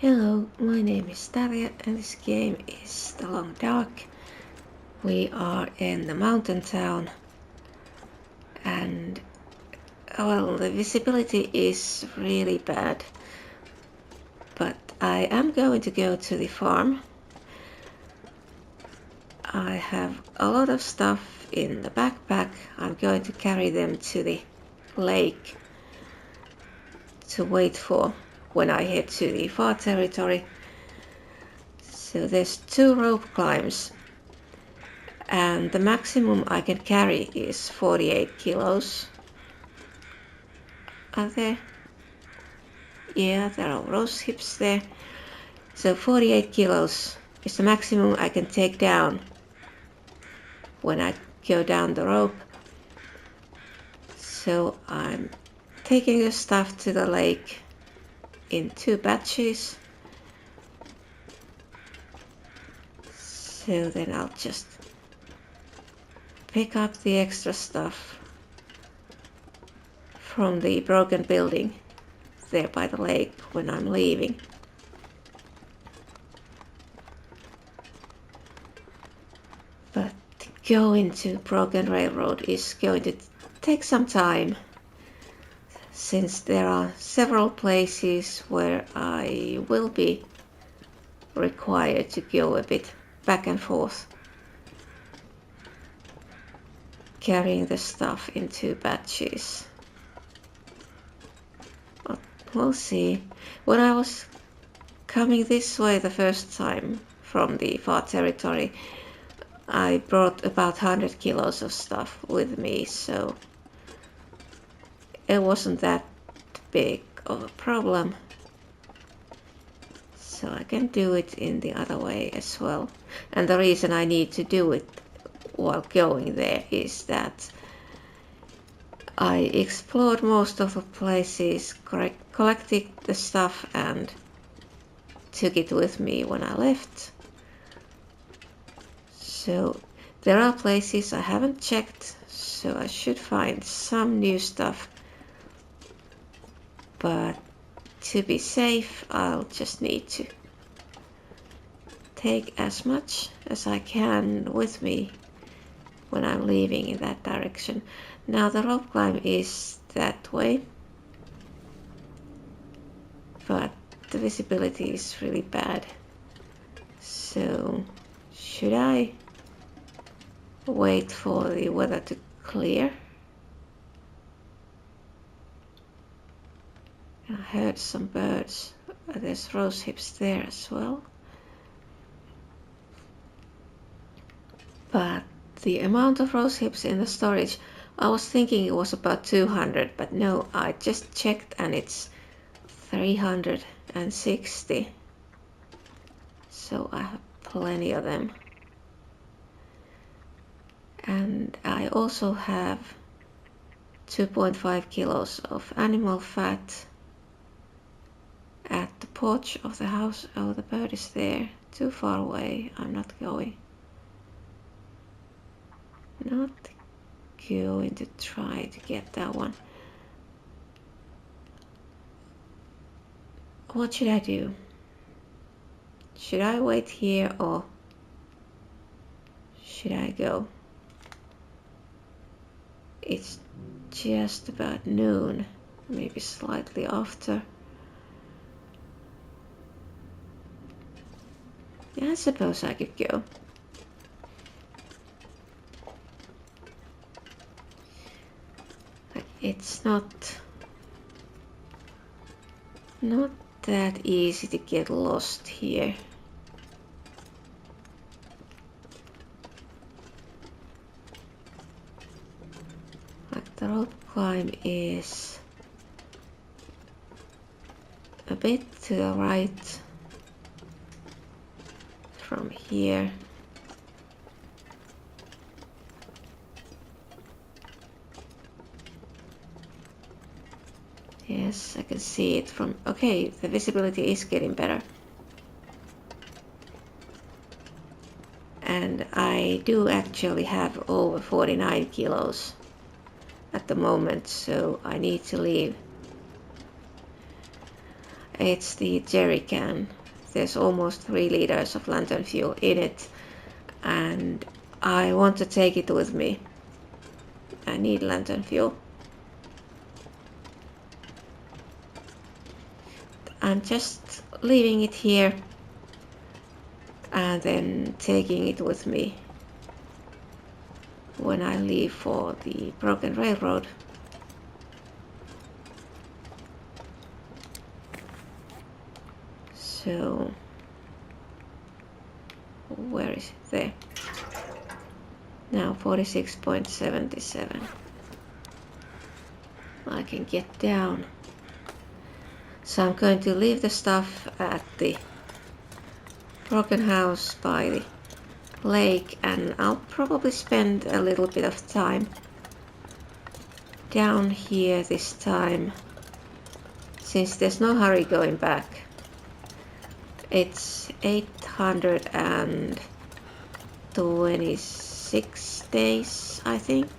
Hello, my name is Daria and this game is The Long Dark. We are in the mountain town and well, the visibility is really bad, but I am going to go to the farm. I have a lot of stuff in the backpack. I'm going to carry them to the lake to wait for when I head to the far territory. So there's 2 rope climbs and the maximum I can carry is 48 kilos. Are there? Yeah, there are rose hips there. So 48 kilos is the maximum I can take down when I go down the rope. So I'm taking the stuff to the lake in 2 batches. So then I'll just pick up the extra stuff from the broken building there by the lake when I'm leaving. But going to Broken Railroad is going to take some time, since there are several places where I will be required to go a bit back and forth, carrying the stuff in 2 batches. But we'll see. When I was coming this way the first time from the far territory, I brought about 100 kilos of stuff with me, so it wasn't that big of a problem. So I can do it in the other way as well. And the reason I need to do it while going there is that I explored most of the places, collected the stuff and took it with me when I left. So there are places I haven't checked, so I should find some new stuff. But to be safe, I'll just need to take as much as I can with me when I'm leaving in that direction. Now the rope climb is that way, but the visibility is really bad. So should I wait for the weather to clear? I heard some birds. There's rose hips there as well. But the amount of rose hips in the storage, I was thinking it was about 200, but no, I just checked and it's 360. So I have plenty of them. And I also have 2.5 kilos of animal fat at the porch of the house. Oh, the bird is there, too far away. I'm not going to try to get that one. What should I do? Should I wait here or should I go? It's just about noon, maybe slightly after. Yeah, I suppose I could go. It's not that easy to get lost here. Like the rope climb is a bit to the right from here. Yes, I can see it from... Okay, the visibility is getting better. And I do actually have over 49 kilos at the moment, so I need to leave It's the jerry can. There's almost 3 liters of lantern fuel in it, and I want to take it with me. I need lantern fuel. I'm just leaving it here and then taking it with me when I leave for the Broken Railroad. So, where is it? There. Now 46.77. I can get down. So I'm going to leave the stuff at the broken house by the lake, and I'll probably spend a little bit of time down here this time, since there's no hurry going back. It's 826 days, I think.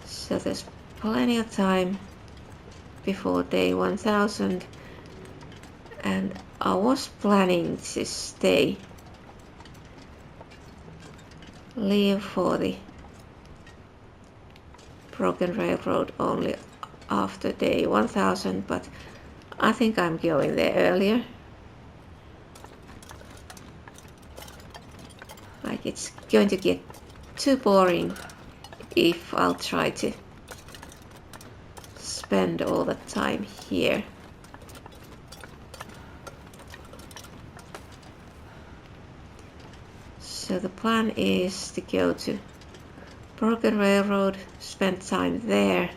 So there's plenty of time before day 1000, and I was planning to leave for the Broken Railroad only after day 1000, but I think I'm going there earlier. Like, it's going to get too boring if I'll try to spend all the time here. So the plan is to go to Broken Railroad, spend time there,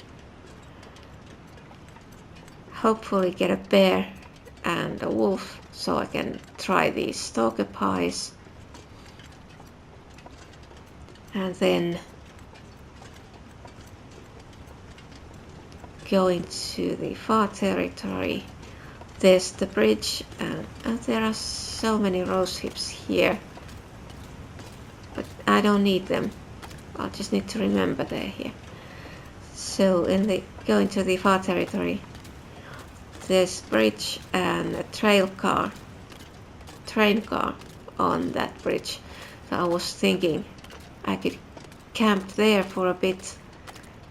hopefully get a bear and a wolf so I can try these stalker pies, and then going to the far territory. There's the bridge, and there are so many rose hips here, but I don't need them. I'll just need to remember they're here. So going to the far territory, there's bridge and a train car on that bridge. So I was thinking I could camp there for a bit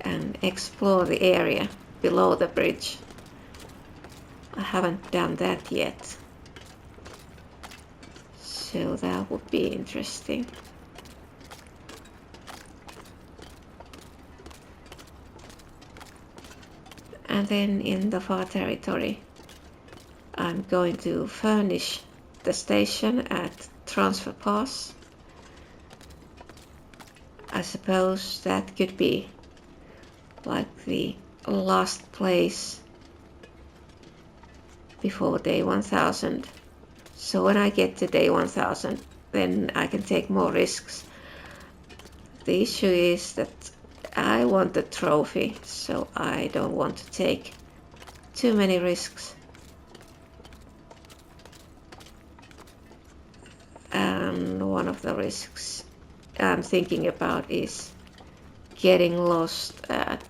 and explore the area below the bridge. I haven't done that yet, so that would be interesting. And then in the far territory, I'm going to furnish the station at Transfer Pass. I suppose that could be like the last place before day 1000. So when I get to day 1000, then I can take more risks. The issue is that I want the trophy, so I don't want to take too many risks. And one of the risks I'm thinking about is getting lost at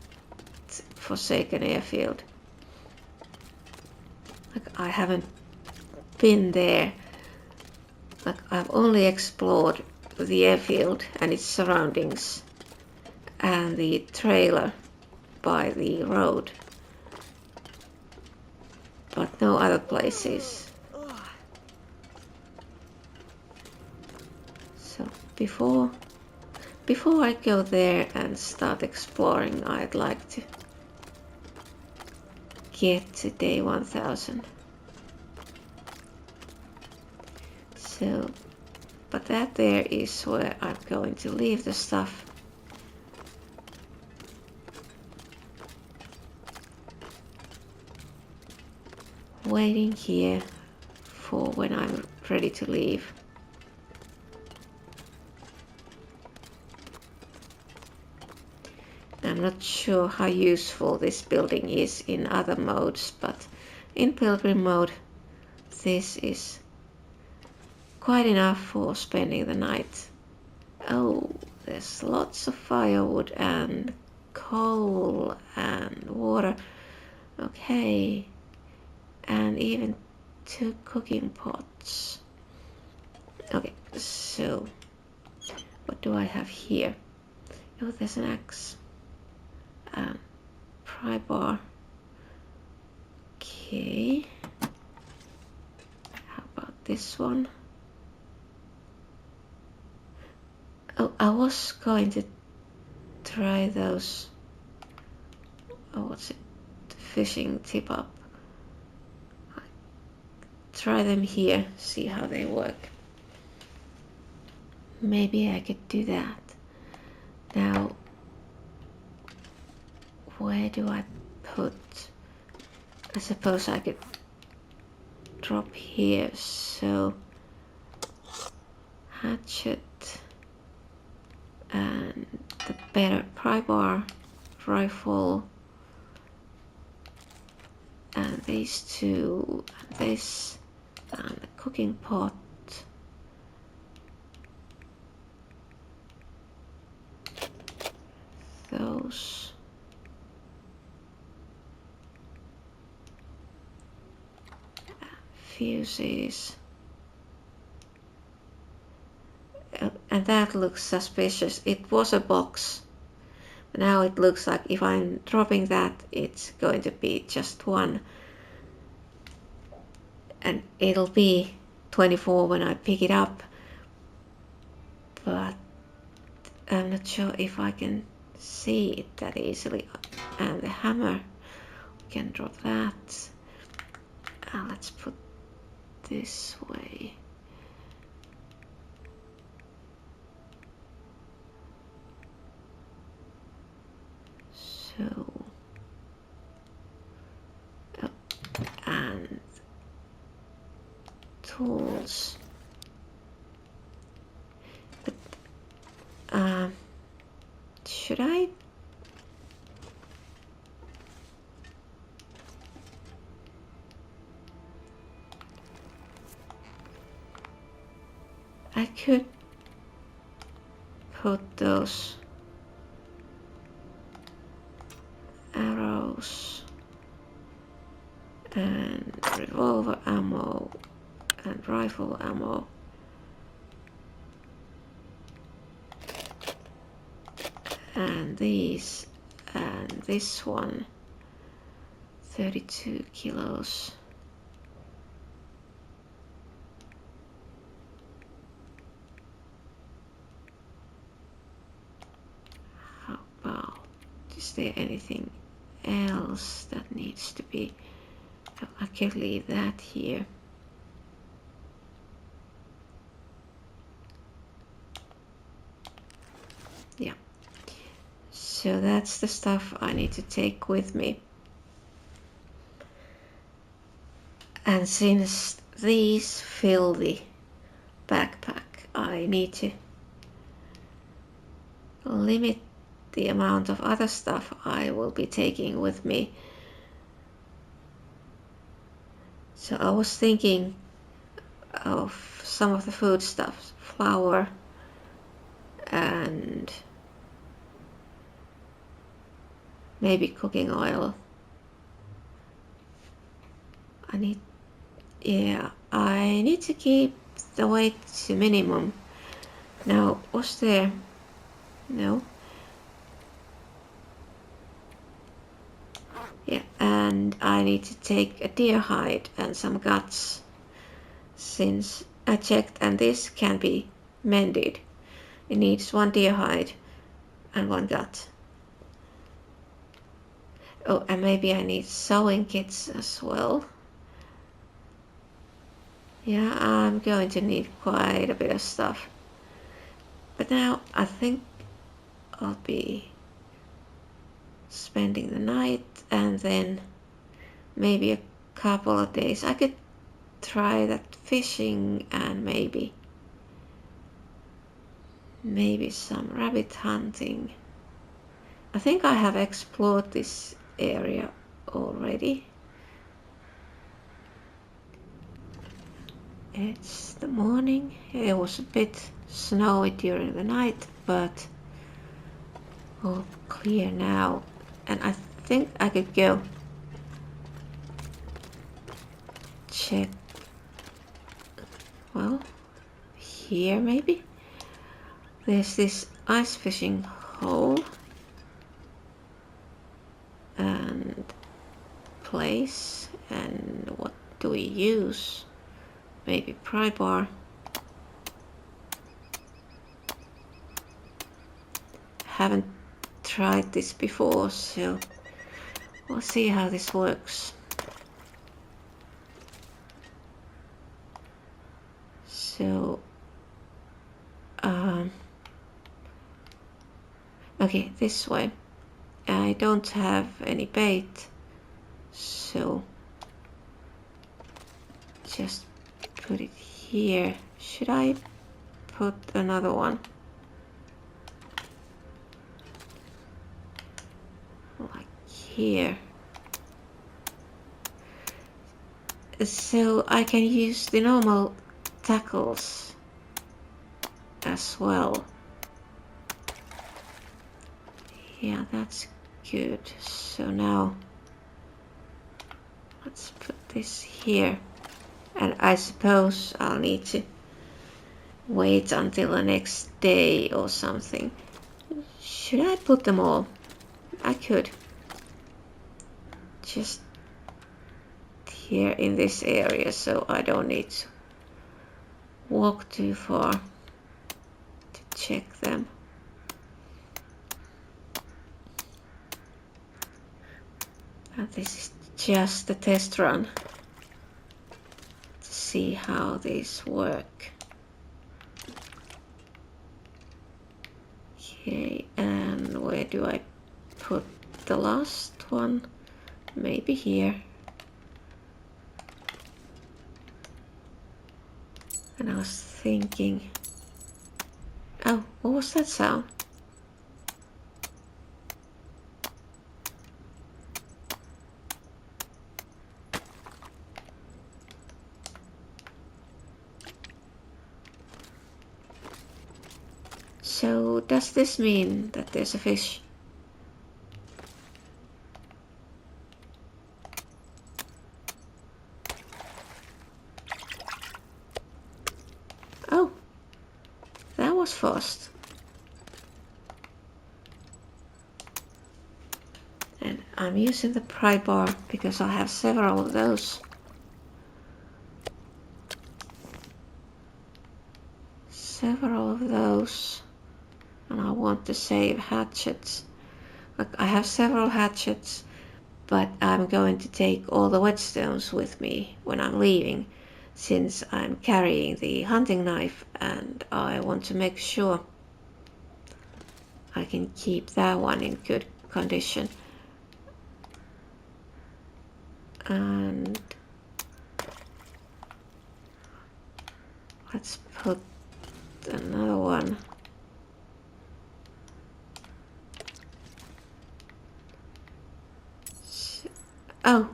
Forsaken Airfield. Like, I haven't been there. Like, I've only explored the airfield and its surroundings and the trailer by the road, but no other places. So before I go there and start exploring, I'd like to get to day 1000. So, but that there is where I'm going to leave the stuff. Waiting here for when I'm ready to leave. I'm not sure how useful this building is in other modes, but in Pilgrim mode this is quite enough for spending the night. Oh, there's lots of firewood and coal and water. hay and even 2 cooking pots. Okay, so what do I have here? Oh, there's an axe. Pry bar. Okay. How about this one? Oh, I was going to try those. Oh, what's it? Fishing tip up. Try them here, see how they work. Maybe I could do that. Now, where do I put? I suppose I could drop here, so hatchet and the better pry bar, rifle, and these two, and this, and the cooking pot. Those. Fuses. And that looks suspicious. It was a box. Now it looks like if I'm dropping that, it's going to be just one. And it'll be 24 when I pick it up. But I'm not sure if I can see it that easily. And the hammer, we can drop that. Let's put this way. So, and tools. But should I? I could put those arrows and revolver ammo and rifle ammo. And these and this one, 32 kilos. How about, is there anything else that needs to be? I can leave that here. Yeah. So that's the stuff I need to take with me. And since these fill the backpack, I need to limit the amount of other stuff I will be taking with me. So I was thinking of some of the foodstuffs, flour and maybe cooking oil. I need to keep the weight to minimum. Now, was there? No. Yeah, and I need to take a deer hide and some guts, since I checked and this can be mended. It needs 1 deer hide and 1 gut. Oh, and maybe I need sewing kits as well. Yeah, I'm going to need quite a bit of stuff. But now I think I'll be spending the night and then maybe a couple of days. I could try that fishing and maybe some rabbit hunting. I think I have explored this area already. It's the morning. It was a bit snowy during the night, but all clear now. And I think I could go check. Well, here maybe. There's this ice fishing hole and place, and what do we use? Maybe pry bar. Haven't tried this before, so we'll see how this works. So okay, this way. I don't have any bait, so just put it here. Should I put another one? Like here. So I can use the normal tackles as well. Yeah, that's good. So now let's put this here. And I suppose I'll need to wait until the next day or something. Should I put them all? I could. Just here in this area, so I don't need to walk too far to check them. And this is just a test run to see how these work. Okay, and where do I put the last one? Maybe here. And I was thinking, oh, what was that sound? So does this mean that there's a fish? Oh, that was fast. And I'm using the pry bar because I have several of those. And I want to save hatchets. Look, I have several hatchets, but I'm going to take all the whetstones with me when I'm leaving, since I'm carrying the hunting knife and I want to make sure I can keep that one in good condition. And let's put another one. Oh,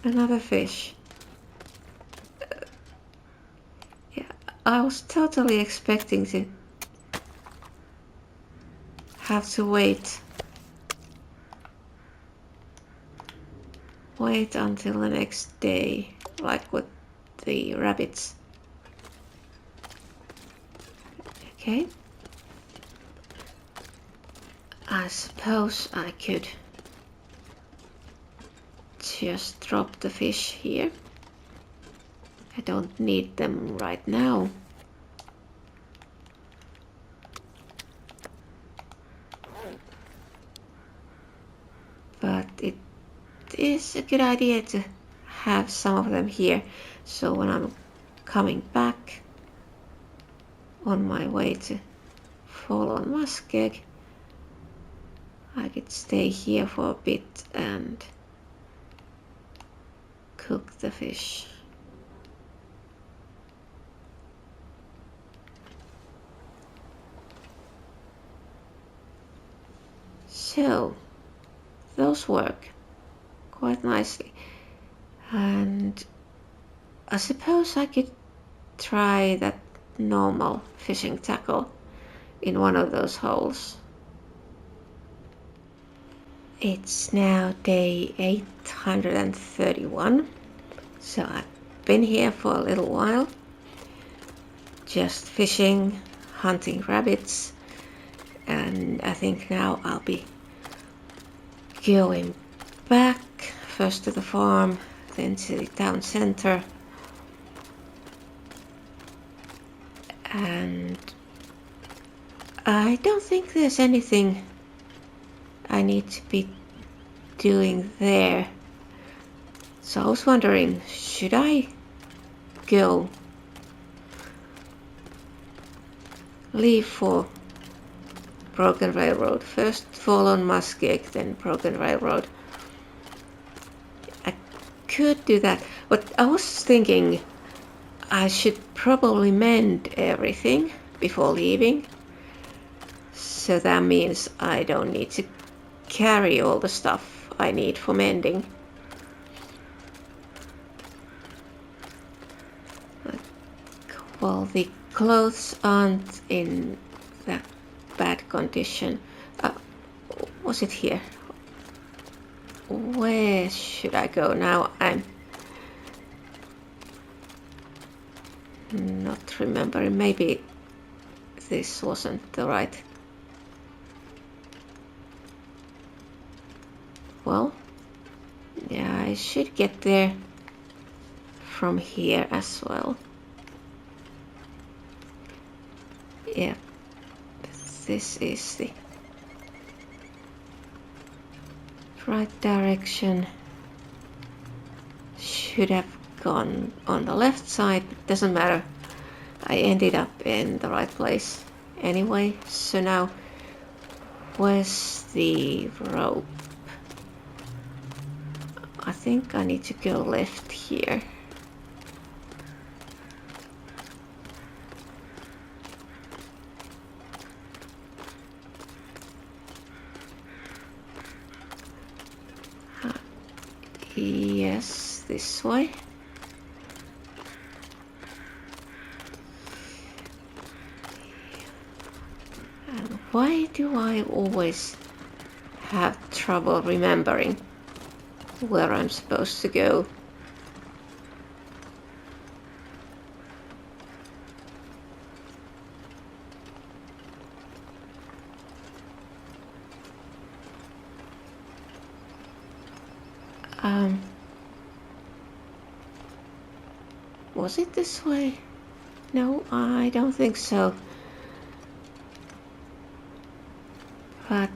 another fish. Yeah, I was totally expecting to have to wait until the next day, like with the rabbits. Okay. I suppose I could just drop the fish here. I don't need them right now. But it is a good idea to have some of them here, so when I'm coming back on my way to fall on muskeg, I could stay here for a bit and cook the fish. So those work quite nicely, and I suppose I could try that normal fishing tackle in one of those holes. It's now day 831 So I've been here for a little while, just fishing, hunting rabbits, and I think now I'll be going back first to the farm, then to the town center, and I don't think there's anything I need to be doing there. So I was wondering, should I go leave for Broken Railroad? First fall on Muskeg, then Broken Railroad. I could do that, but I was thinking I should probably mend everything before leaving. So that means I don't need to carry all the stuff I need for mending. Well, the clothes aren't in that bad condition. Was it here? Where should I go now? I'm not remembering. Maybe this wasn't the right. Well, yeah, I should get there from here as well. Yeah, this is the right direction. Should have gone on the left side, but doesn't matter. I ended up in the right place anyway. So now, where's the rope? I think I need to go left here. Yes, this way. And why do I always have trouble remembering where I'm supposed to go? Was it this way? No, I don't think so. But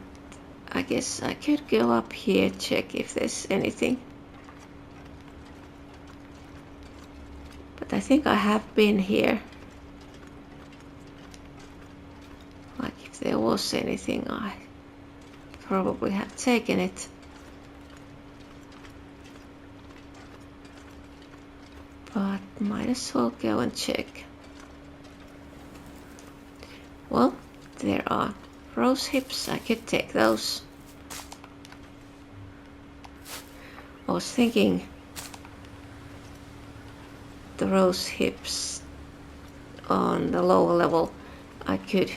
I guess I could go up here, check if there's anything. But I think I have been here. Like if there was anything, I probably have taken it. But might as well go and check. Well, there are rose hips, I could take those. I was thinking the rose hips on the lower level I could.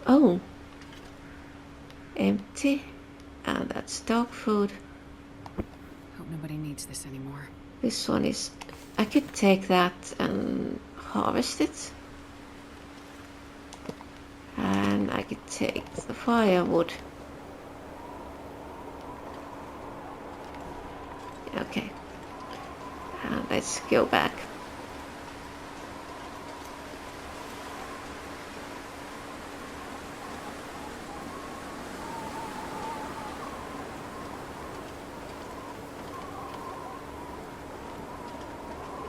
Oh, empty, and that's dog food. Hope nobody needs this anymore. This one is, I could take that and harvest it. And I could take the firewood. Okay. And let's go back.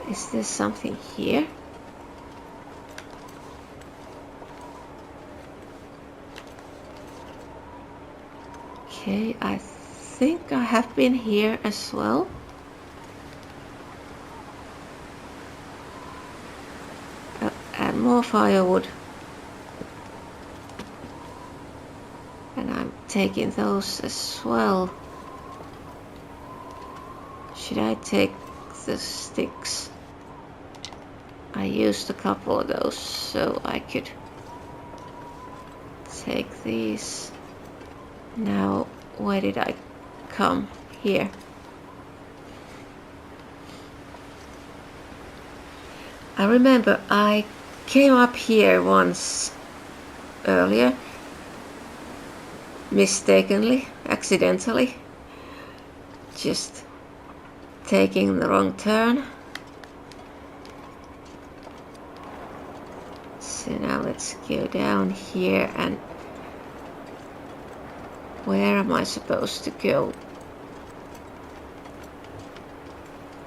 Is there something here? Okay, I think I have been here as well. And more firewood. And I'm taking those as well. Should I take the sticks? I used a couple of those, so I could take these. Now, where did I come? Here. I remember I came up here once earlier, mistakenly, accidentally, just taking the wrong turn. So now let's go down here, and where am I supposed to go?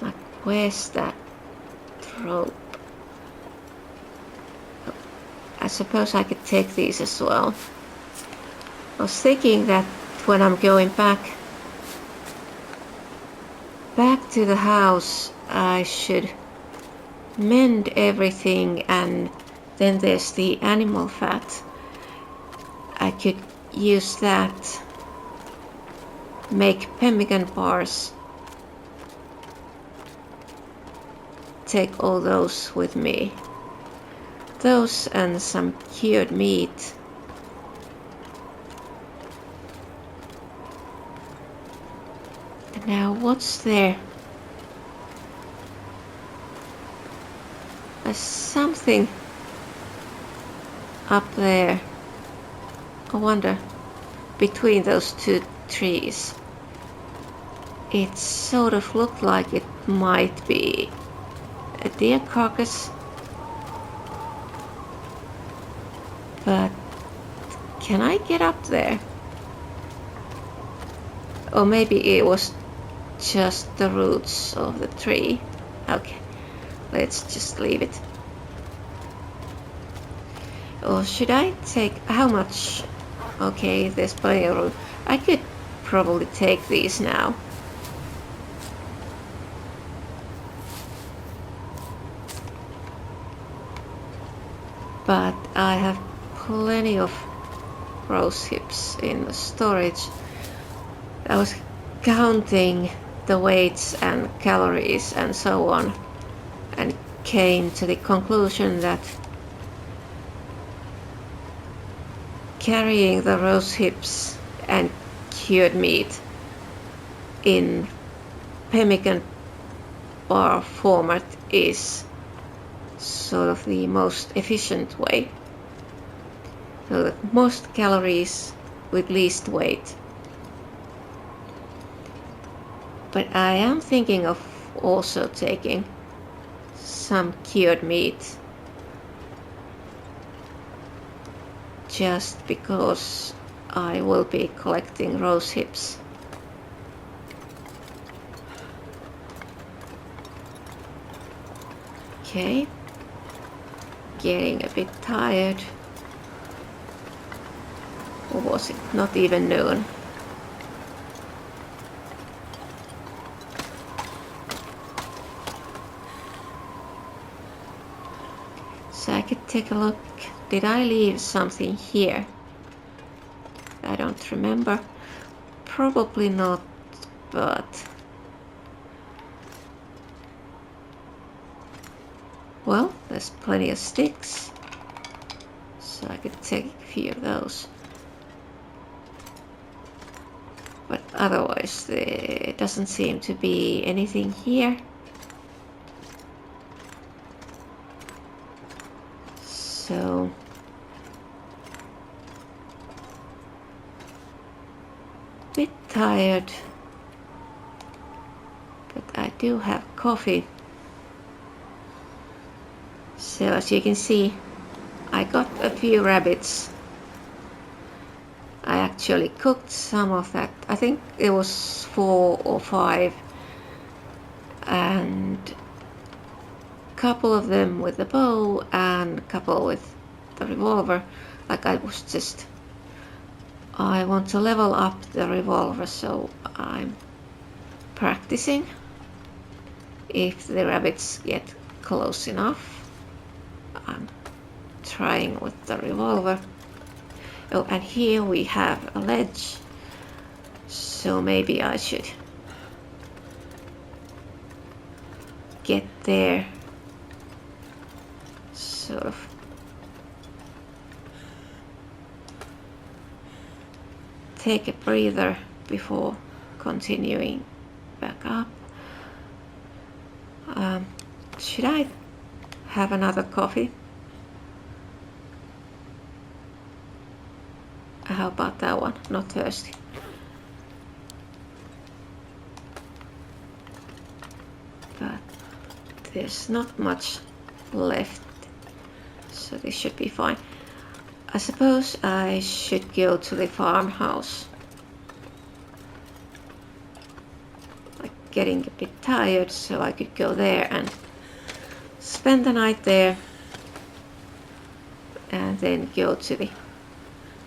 Like, where's that rope? I suppose I could take these as well. I was thinking that when I'm going back to the house, I should mend everything, and then there's the animal fat. I could use that, make pemmican bars, take all those with me. Those and some cured meat. Now what's there? There's something up there. I wonder, between those two trees. It sort of looked like it might be a deer carcass. But can I get up there? Or maybe it was just the roots of the tree. Okay, let's just leave it. Or should I take, how much? Okay, there's plenty of room. I could probably take these now. But I have plenty of rose hips in the storage. I was counting the weights and calories and so on, and came to the conclusion that carrying the rose hips and cured meat in pemmican bar format is sort of the most efficient way. So the most calories with least weight. But I am thinking of also taking some cured meat, just because I will be collecting rose hips. Okay, getting a bit tired. Or was it not even noon? So I could take a look. Did I leave something here? I don't remember. Probably not, but well, there's plenty of sticks, so I could take a few of those. But otherwise there doesn't seem to be anything here. So a bit tired, but I do have coffee. So as you can see, I got a few rabbits. I actually cooked some of that. I think it was 4 or 5, and a couple of them with the bow and a couple with the revolver. Like I want to level up the revolver, so I'm practicing. If the rabbits get close enough, I'm trying with the revolver. Oh, and here we have a ledge, so maybe I should get there, sort of take a breather before continuing back up. Should I have another coffee. How about that one? Not thirsty. But there's not much left, so this should be fine. I suppose I should go to the farmhouse. I'm getting a bit tired, so I could go there and spend the night there and then go to the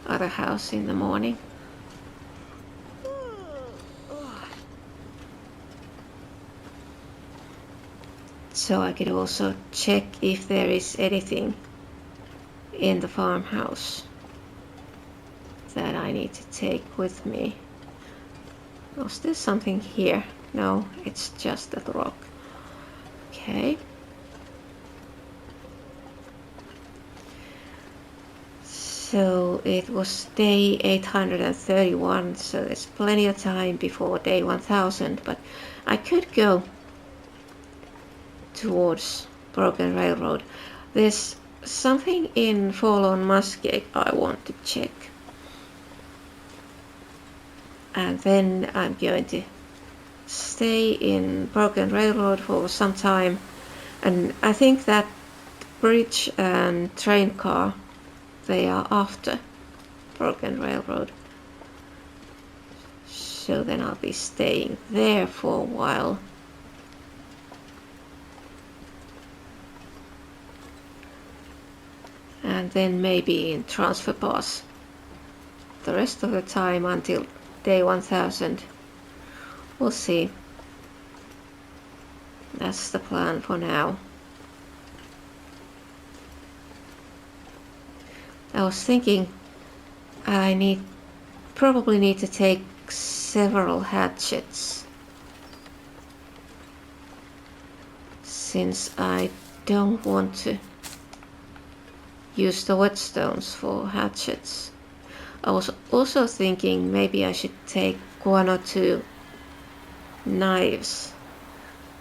other house in the morning. So I could also check if there is anything in the farmhouse that I need to take with me. Was there something here? No, it's just a rock. Okay. So it was day 831, so there's plenty of time before day 1000, but I could go towards Broken Railroad. There's something in Forlorn Muskeg I want to check. And then I'm going to stay in Broken Railroad for some time. And I think that bridge and train car, they are after Broken Railroad. So then I'll be staying there for a while. And then maybe in Transfer Pass the rest of the time until day 1000. We'll see. That's the plan for now. I was thinking I probably need to take several hatchets, since I don't want to use the whetstones for hatchets. I was also thinking maybe I should take 1 or 2 knives.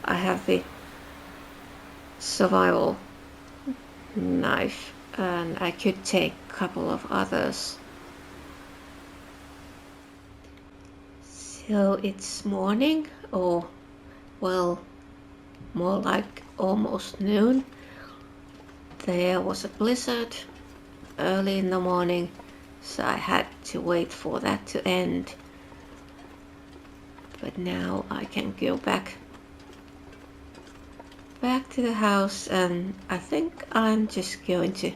I have the survival knife and I could take a couple of others. So it's morning, or well, more like almost noon. There was a blizzard early in the morning, so I had to wait for that to end. But now I can go back to the house, and I think I'm just going to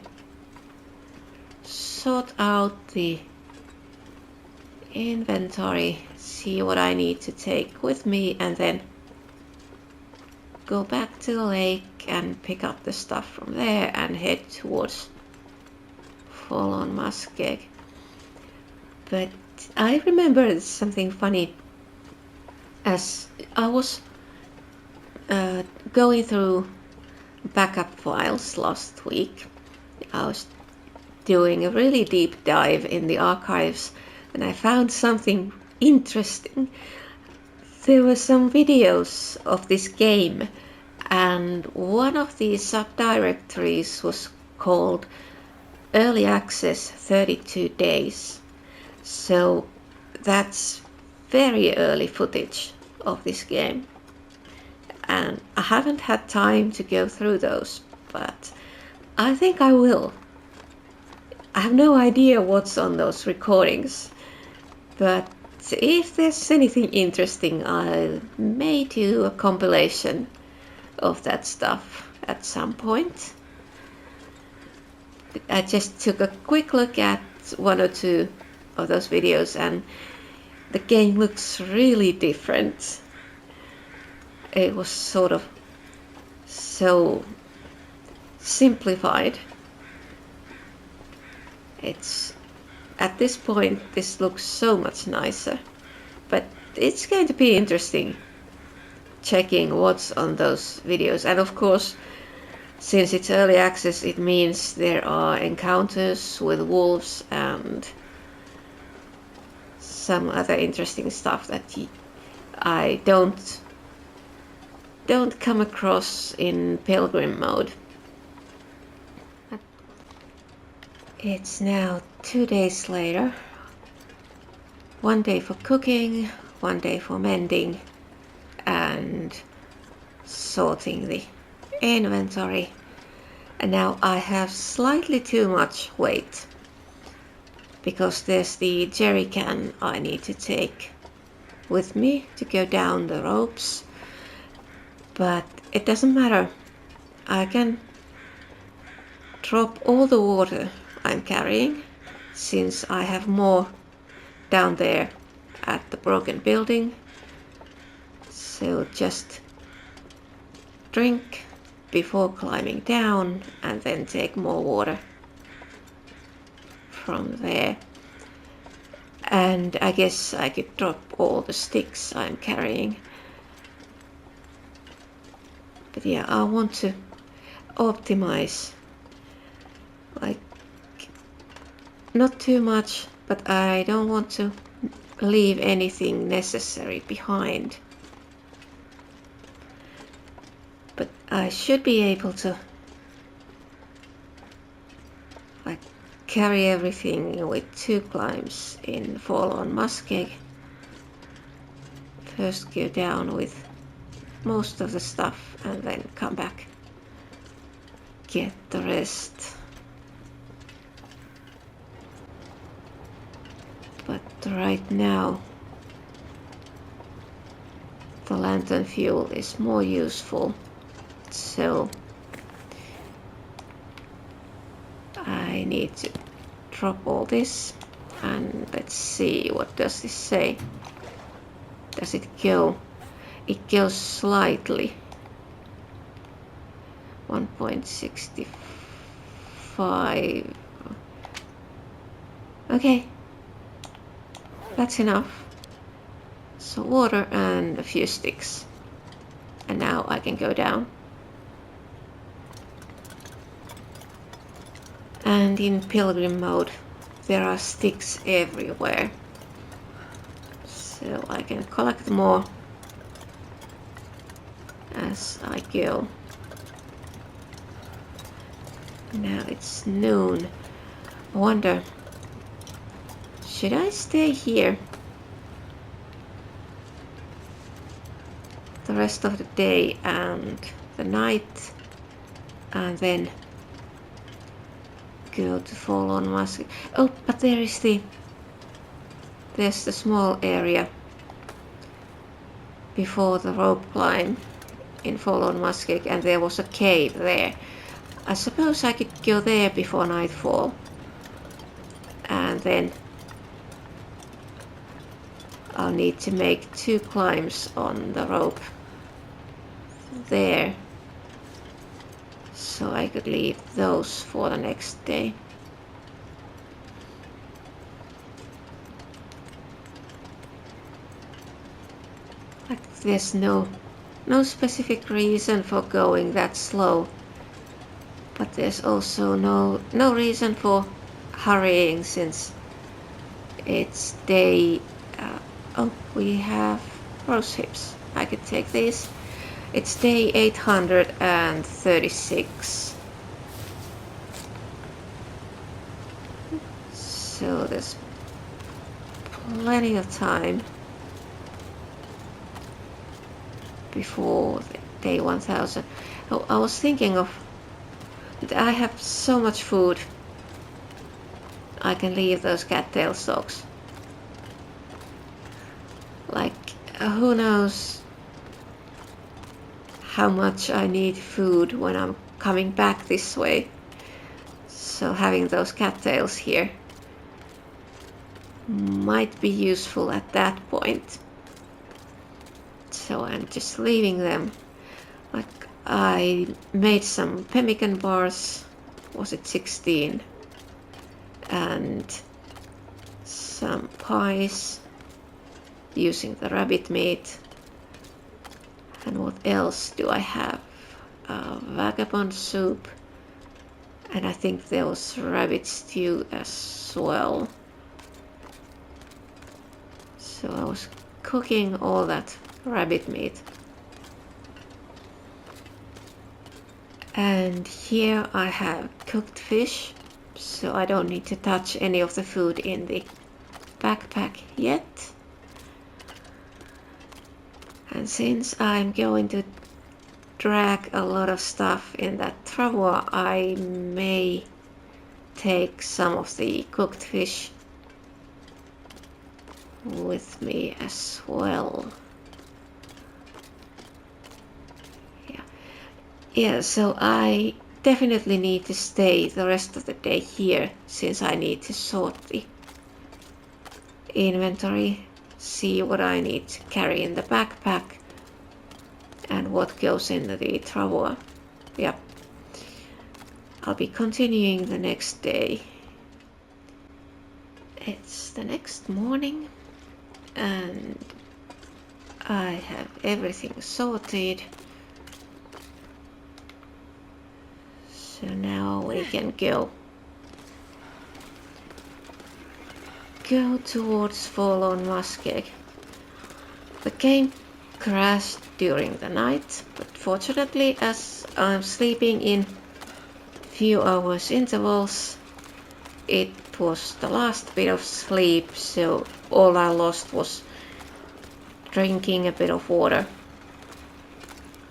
sort out the inventory, see what I need to take with me, and then go back to the lake and pick up the stuff from there and head towards Forlorn Muskeg. But I remember something funny. As I was going through backup files last week, I was doing a really deep dive in the archives, and I found something interesting. There were some videos of this game, and one of the subdirectories was called Early Access 32 Days. So that's very early footage of this game. And I haven't had time to go through those, but I think I will. I have no idea what's on those recordings, but if there's anything interesting, I may do a compilation of that stuff at some point. I just took a quick look at 1 or 2 of those videos, and the game looks really different. It was sort of so simplified. It's at this point, this looks so much nicer, but it's going to be interesting checking what's on those videos. And of course, since it's early access, it means there are encounters with wolves and some other interesting stuff that I don't come across in Pilgrim mode. It's now 2 days later. 1 day for cooking, 1 day for mending and sorting the inventory. And now I have slightly too much weight because there's the jerry can I need to take with me to go down the ropes. But it doesn't matter. I can drop all the water I'm carrying since I have more down there at the broken building. So just drink before climbing down and then take more water from there. And I guess I could drop all the sticks I'm carrying. But yeah, I want to optimize, like, not too much, but I don't want to leave anything necessary behind. But I should be able to like carry everything with 2 climbs in Forlorn Muskeg. First go down with most of the stuff and then come back, get the rest. But right now the lantern fuel is more useful, so I need to drop all this. And let's see, what does this say? Does it go? It goes slightly. 1.65. Okay, that's enough. So water and a few sticks. And now I can go down. And in Pilgrim mode, there are sticks everywhere. So I can collect more as I go. Now it's noon. I wonder, should I stay here the rest of the day and the night and then go to Forlorn Muskeg? Oh, but there's the small area before the rope climb in Forlorn Muskeg, and there was a cave there. I suppose I could go there before nightfall, and then I'll need to make 2 climbs on the rope there, so I could leave those for the next day. Like, there's no specific reason for going that slow, but there's also no reason for hurrying since it's day. Oh, we have rose hips. I could take these. It's day 836. So there's plenty of time before day 1000. Oh, I was thinking of, I have so much food. I can leave those cattail stalks. Like, who knows how much I need food when I'm coming back this way. So having those cattails here might be useful at that point. So I'm just leaving them. Like, I made some pemmican bars, was it 16? And some pies using the rabbit meat. And what else do I have? Vagabond soup. And I think there was rabbit stew as well. So I was cooking all that rabbit meat. And here I have cooked fish so I don't need to touch any of the food in the backpack yet. And since I'm going to drag a lot of stuff in that travois, I may take some of the cooked fish with me as well. Yeah, so I definitely need to stay the rest of the day here, since I need to sort the inventory, see what I need to carry in the backpack and what goes into the travois. Yep. I'll be continuing the next day. It's the next morning and I have everything sorted. So now we can go towards Forlorn Muskeg. The game crashed during the night, but fortunately, as I'm sleeping in few hours intervals, it was the last bit of sleep, so all I lost was drinking a bit of water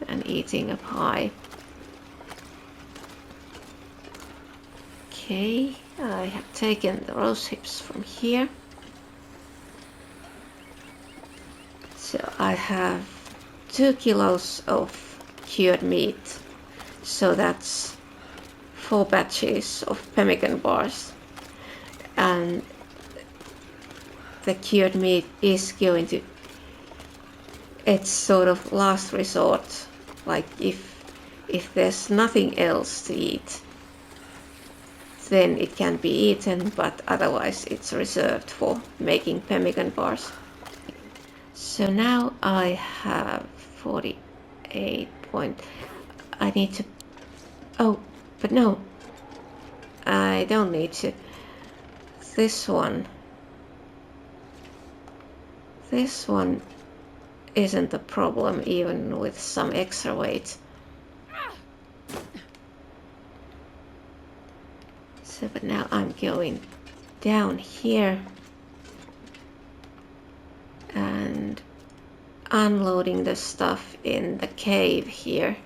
and eating a pie. Okay, I have taken the rose hips from here. So I have 2 kilos of cured meat. So that's 4 batches of pemmican bars. And the cured meat is going to, it's sort of last resort. Like if there's nothing else to eat, then it can be eaten, but otherwise it's reserved for making pemmican bars. So now I have 48 point. I need to, oh, but no, I don't need to. This one isn't a problem even with some extra weight. So, but now I'm going down here and unloading the stuff in the cave here.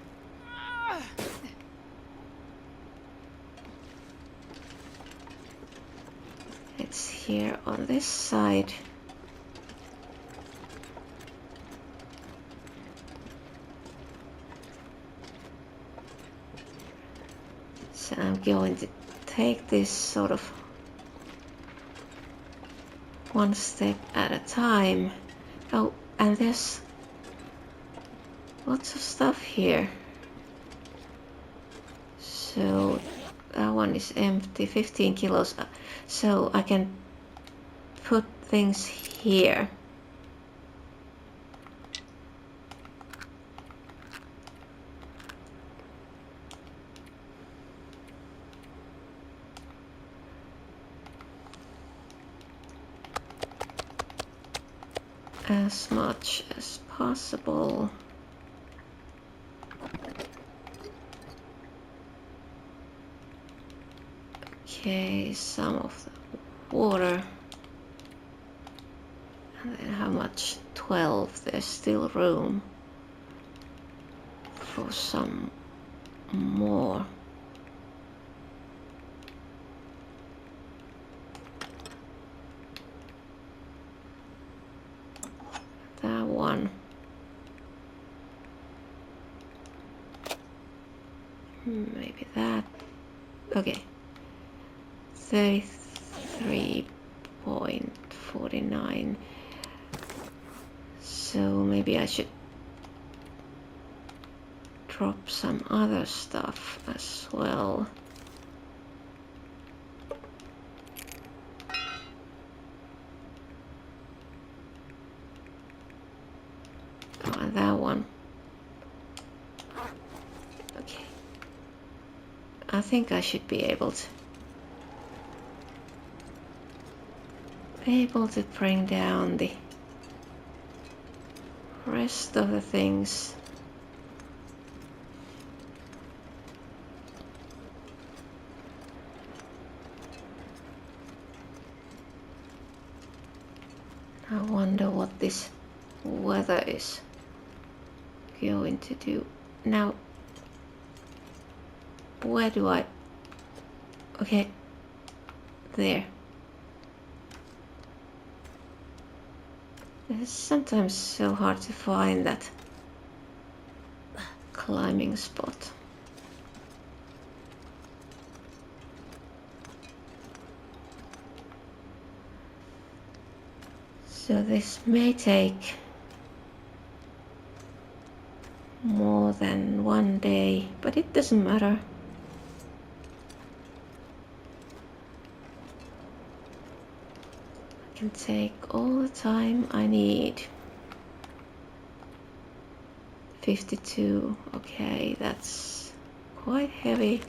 It's here on this side. So I'm going to take this sort of one step at a time. Oh, and there's lots of stuff here. So that one is empty, 15 kilos. So I can put things here. As much as possible. Okay, some of the water. And then how much? 12. There's still room for some more. That one. Maybe that. Okay. 33.49. So maybe I should drop some other stuff as well. Oh, and that one. Okay. I think I should be able to bring down the rest of the things. wonder what this weather is going to do. Now, where do I... Okay, there. It's sometimes so hard to find that climbing spot. So this may take more than one day, but it doesn't matter. I can take all the time I need. 52, okay, that's quite heavy.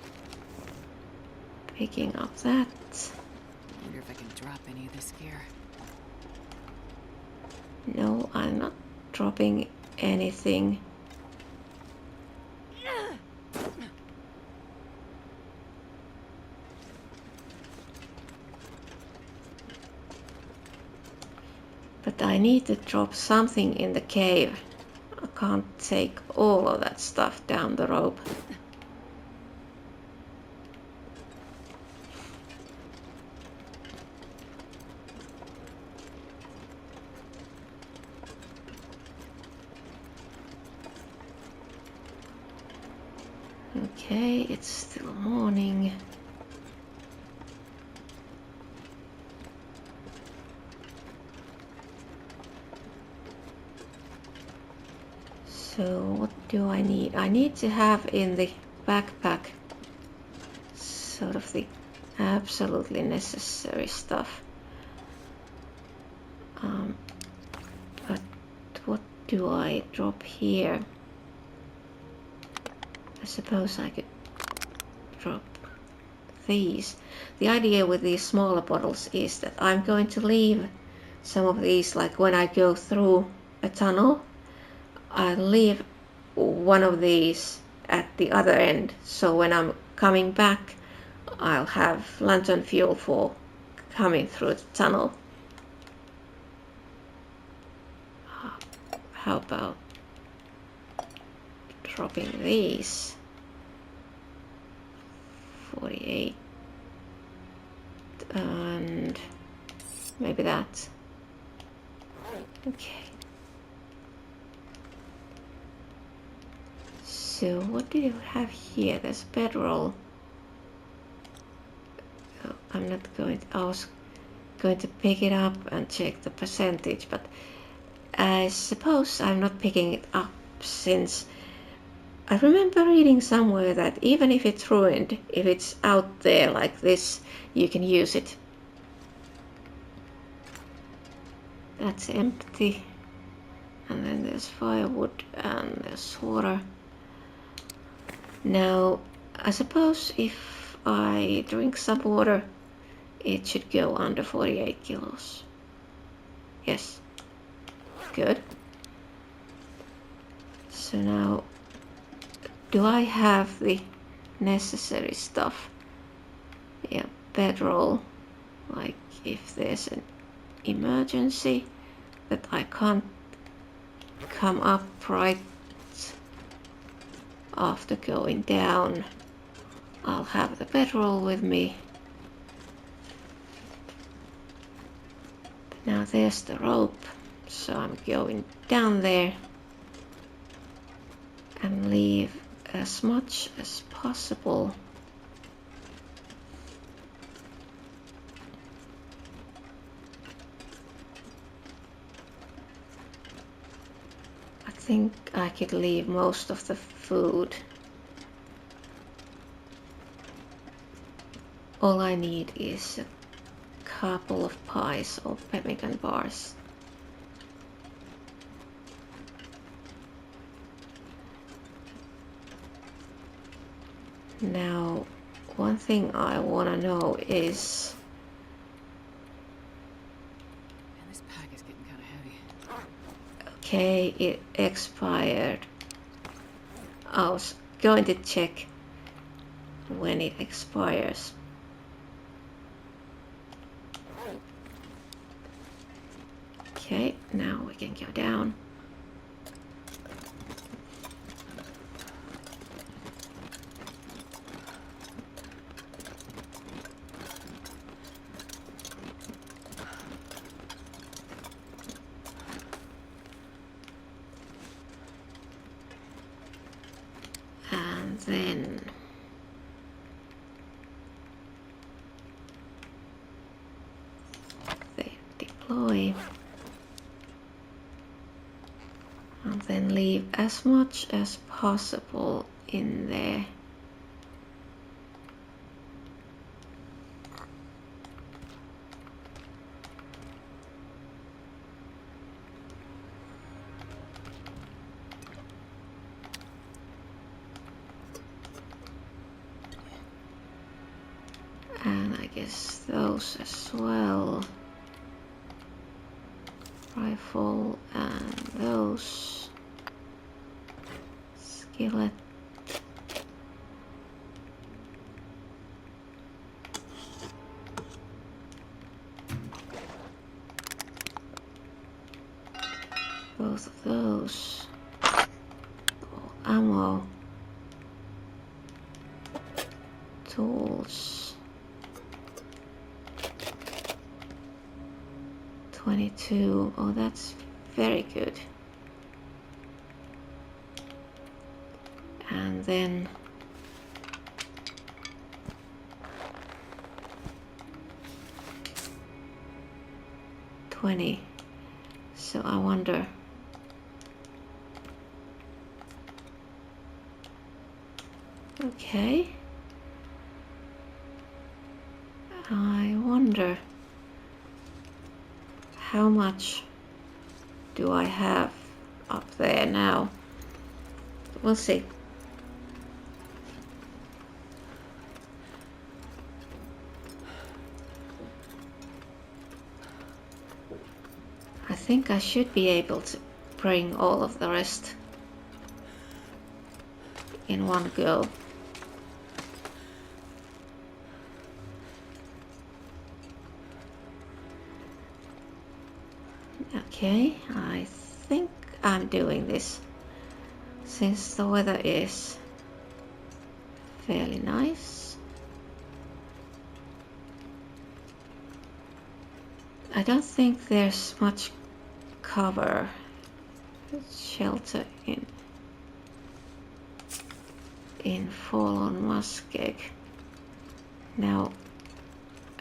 Picking up that. I wonder if I can drop any of this gear. No, I'm not dropping anything. But I need to drop something in the cave. I can't take all of that stuff down the rope. Okay, it's still morning. So what do I need? I need to have in the backpack sort of the absolutely necessary stuff. But what do I drop here? I suppose I could drop these. The idea with these smaller bottles is that I'm going to leave some of these, like when I go through a tunnel, I'll leave one of these at the other end, so when I'm coming back I'll have lantern fuel for coming through the tunnel. How about dropping these? 48 and maybe that. Okay. So what do you have here? There's bedroll. Oh, I'm not going to, I was going to pick it up and check the percentage, but I suppose I'm not picking it up since I remember reading somewhere that even if it's ruined, if it's out there like this, you can use it. That's empty. And then there's firewood and there's water. Now, I suppose if I drink some water, it should go under 48 kilos. Yes. Good. So now, do I have the necessary stuff? Yeah, bedroll. Like if there's an emergency that I can't come up right after going down, I'll have the bedroll with me. But now there's the rope, so I'm going down there and leave as much as possible. I think I could leave most of the food. All I need is a couple of pies or pemmican bars. Now, one thing I want to know is... Man, this pack is getting kind of heavy. Okay, it expired. I was going to check when it expires. Okay, now we can go down. And then they deploy. And then leave as much as possible in there. And I guess those as well. Rifle and those. Skillet. Both of those. All ammo. Tools. 22. Oh, that's very good. And then $20. So I wonder. Okay. I wonder how much do I have up there now? We'll see. I think I should be able to bring all of the rest in one go. Okay, I think I'm doing this since the weather is fairly nice. I don't think there's much cover, shelter in Fallen Muskeg. Now,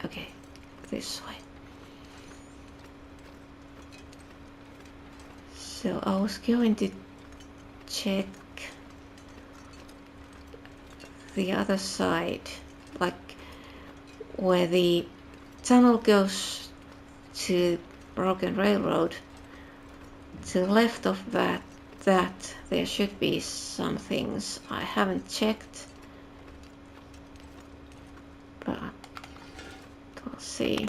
okay, this way. So I was going to check the other side, like where the tunnel goes to Broken Railroad. To the left of that there should be some things I haven't checked, but we'll see.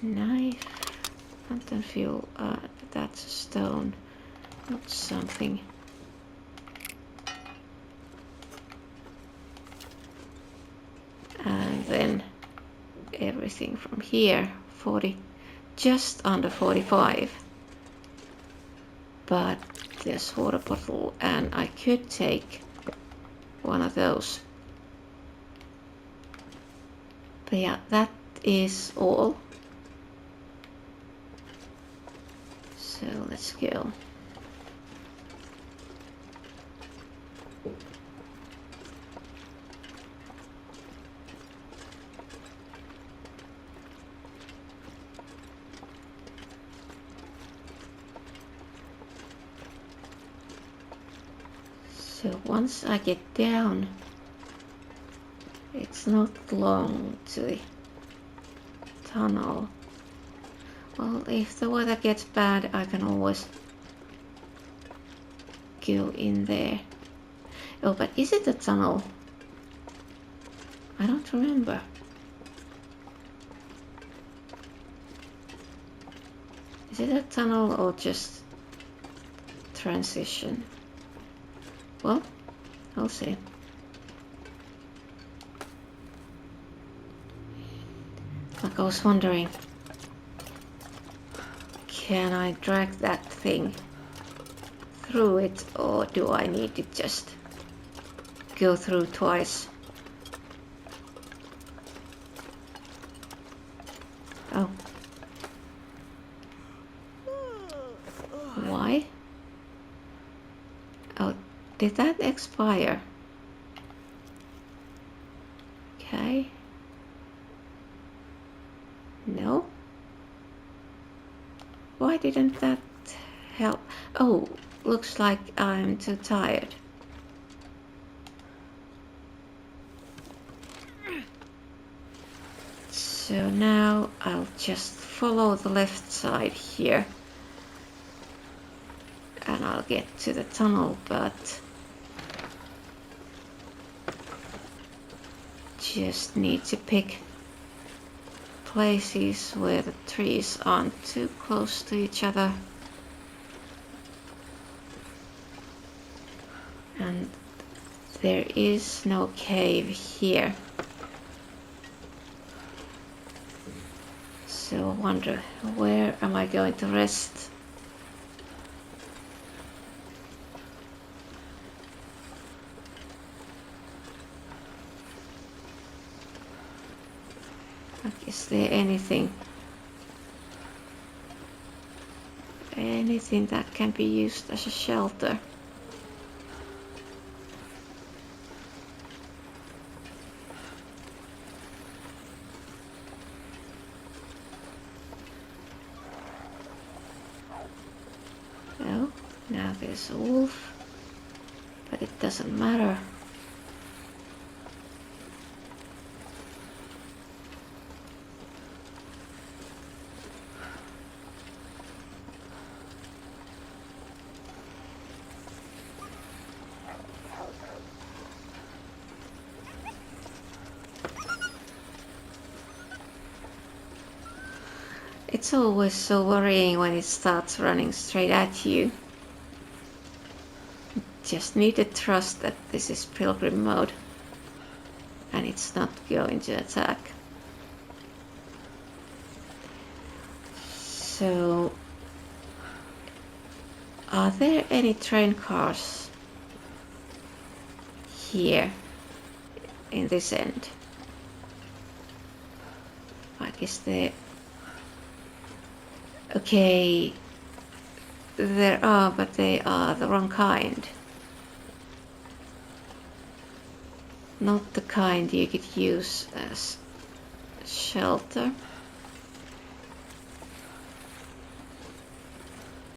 Knife, fountain fuel, that's a stone, not something. And then everything from here, 40, just under 45. But there's water bottle and I could take one of those. But yeah, that is all. So let's go. So once I get down, it's not long to the tunnel. Well, if the weather gets bad, I can always go in there. Oh, but is it a tunnel? I don't remember. Is it a tunnel or just transition? Well, I'll see. Like I was wondering Can I drag that thing through it, or do I need to just go through twice? Oh. Why? Oh, did that expire? Okay. No. Why didn't that help? Oh, looks like I'm too tired. So now I'll just follow the left side here. And I'll get to the tunnel, but just need to pick places where the trees aren't too close to each other. And there is no cave here. So I wonder, where am I going to rest? Like, is there anything that can be used as a shelter? No, now there's a wolf, but it doesn't matter. It's always so worrying when it starts running straight at you. Just need to trust that this is Pilgrim mode and it's not going to attack. So, are there any train cars here in this end? Like, is there... Okay, there are, but they are the wrong kind. Not the kind you could use as shelter.